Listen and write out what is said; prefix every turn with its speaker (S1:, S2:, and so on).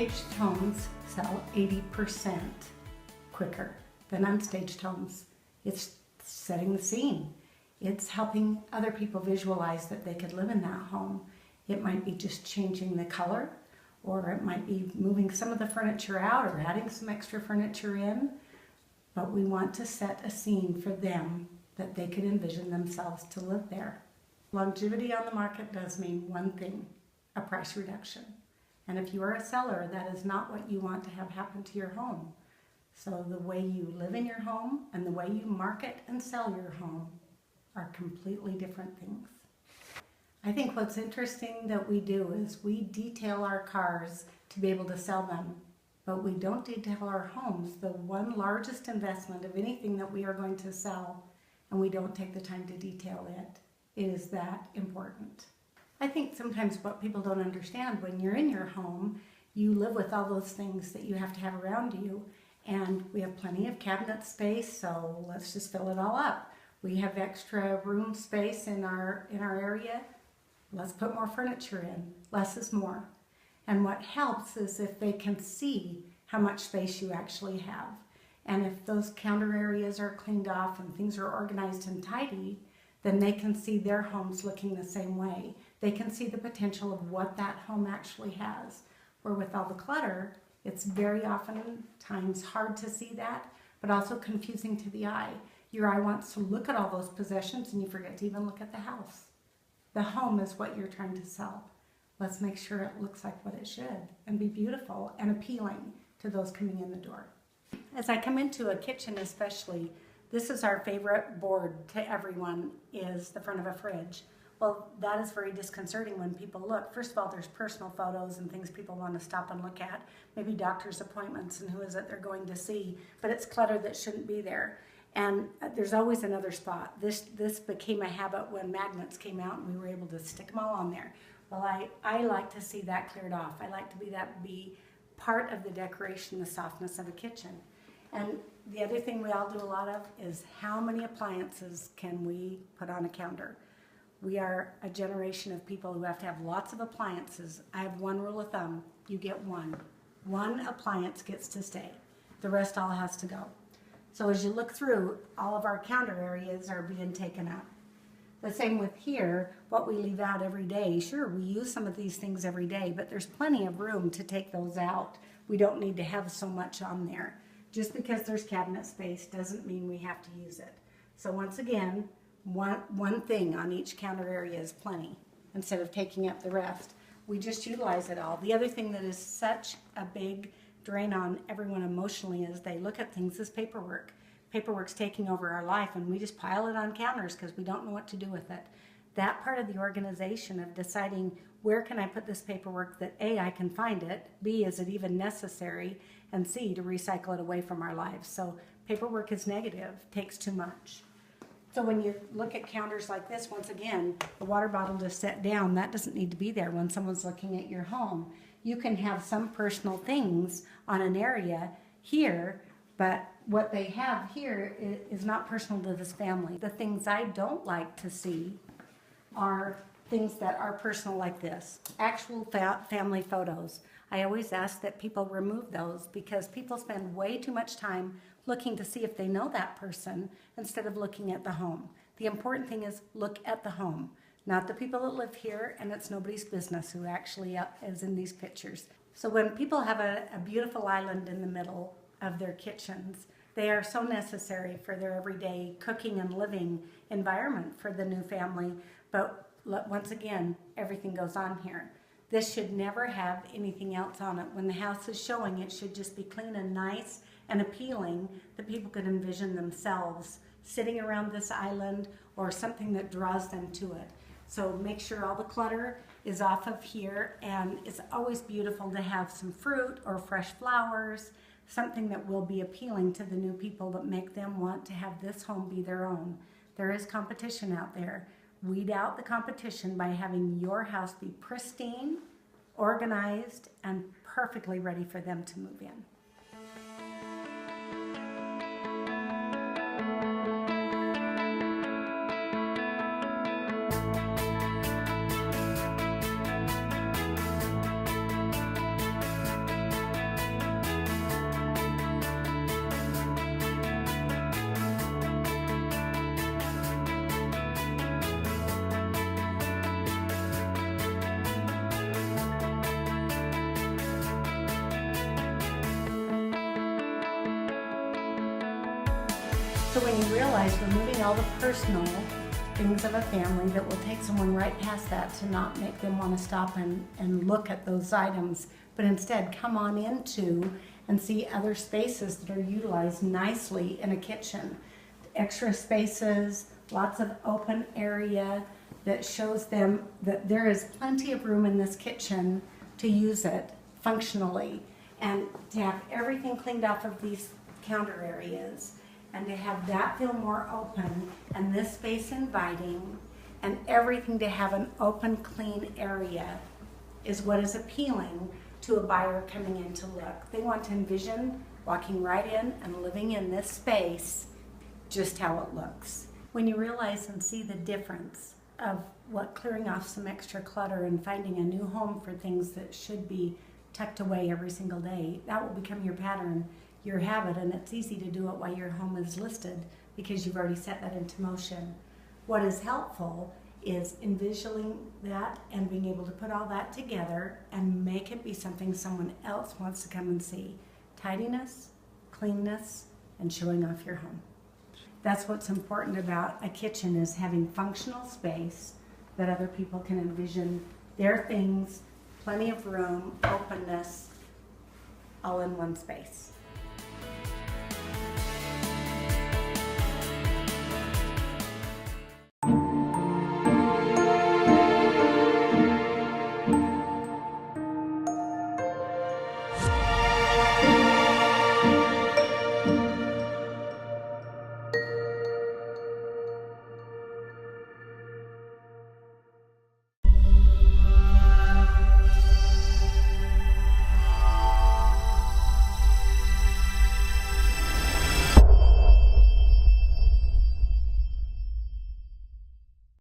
S1: Staged homes sell 80% quicker than unstaged homes. It's setting the scene. It's helping other people visualize that they could live in that home. It might be just changing the color, or it might be moving some of the furniture out or adding some extra furniture in. But we want to set a scene for them that they could envision themselves to live there. Longevity on the market does mean one thing: a price reduction. And if you are a seller, that is not what you want to have happen to your home. So the way you live in your home and the way you market and sell your home are completely different things. I think what's interesting that we do is we detail our cars to be able to sell them, but we don't detail our homes, the one largest investment of anything that we are going to sell, and we don't take the time to detail it. It is that important. I think sometimes what people don't understand, when you're in your home, you live with all those things that you have to have around you, and we have plenty of cabinet space, so let's just fill it all up. We have extra room space in our area. Let's put more furniture in. Less is more. And what helps is if they can see how much space you actually have. And if those counter areas are cleaned off and things are organized and tidy, then they can see their homes looking the same way. They can see the potential of what that home actually has. Where with all the clutter, it's very often times hard to see that, but also confusing to the eye. Your eye wants to look at all those possessions and you forget to even look at the house. The home is what you're trying to sell. Let's make sure it looks like what it should and be beautiful and appealing to those coming in the door. As I come into a kitchen especially, this is our favorite board to everyone, is the front of a fridge. Well, that is very disconcerting when people look. First of all, there's personal photos and things people want to stop and look at. Maybe doctor's appointments and who is it they're going to see. But it's clutter that shouldn't be there. And there's always another spot. This became a habit when magnets came out and we were able to stick them all on there. Well, I like to see that cleared off. I like to be part of the decoration, the softness of a kitchen. And the other thing we all do a lot of is how many appliances can we put on a counter? We are a generation of people who have to have lots of appliances. I have one rule of thumb: you get one. One appliance gets to stay. The rest all has to go. So as you look through, all of our counter areas are being taken up. The same with here, what we leave out every day. Sure, we use some of these things every day, but there's plenty of room to take those out. We don't need to have so much on there. Just because there's cabinet space doesn't mean we have to use it. So once again, one thing on each counter area is plenty. Instead of taking up the rest, we just utilize it all. The other thing that is such a big drain on everyone emotionally is they look at things as paperwork. Paperwork's taking over our life and we just pile it on counters because we don't know what to do with it. That part of the organization of deciding where can I put this paperwork that A, I can find it, B, is it even necessary, and C, to recycle it away from our lives. So paperwork is negative, takes too much. So when you look at counters like this, once again, the water bottle just set down, that doesn't need to be there when someone's looking at your home. You can have some personal things on an area here, but what they have here is not personal to this family. The things I don't like to see are things that are personal like this. Actual family photos. I always ask that people remove those because people spend way too much time looking to see if they know that person instead of looking at the home. The important thing is look at the home, not the people that live here, and it's nobody's business who actually is in these pictures. So when people have a beautiful island in the middle of their kitchens, they are so necessary for their everyday cooking and living environment for the new family. But once again, everything goes on here. This should never have anything else on it. When the house is showing, it should just be clean and nice and appealing that people could envision themselves sitting around this island or something that draws them to it. So make sure all the clutter is off of here, and it's always beautiful to have some fruit or fresh flowers, something that will be appealing to the new people that make them want to have this home be their own. There is competition out there. Weed out the competition by having your house be pristine, organized, and perfectly ready for them to move in. So when you realize removing all the personal things of a family that will take someone right past that to not make them want to stop and look at those items, but instead come on into and see other spaces that are utilized nicely in a kitchen. Extra spaces, lots of open area that shows them that there is plenty of room in this kitchen to use it functionally, and to have everything cleaned off of these counter areas, and to have that feel more open, and this space inviting, and everything to have an open, clean area is what is appealing to a buyer coming in to look. They want to envision walking right in and living in this space just how it looks. When you realize and see the difference of what clearing off some extra clutter and finding a new home for things that should be tucked away every single day, that will become your pattern, your habit, and it's easy to do it while your home is listed because you've already set that into motion. What is helpful is envisioning that and being able to put all that together and make it be something someone else wants to come and see. Tidiness, cleanness, and showing off your home. That's what's important about a kitchen, is having functional space that other people can envision their things, plenty of room, openness, all in one space.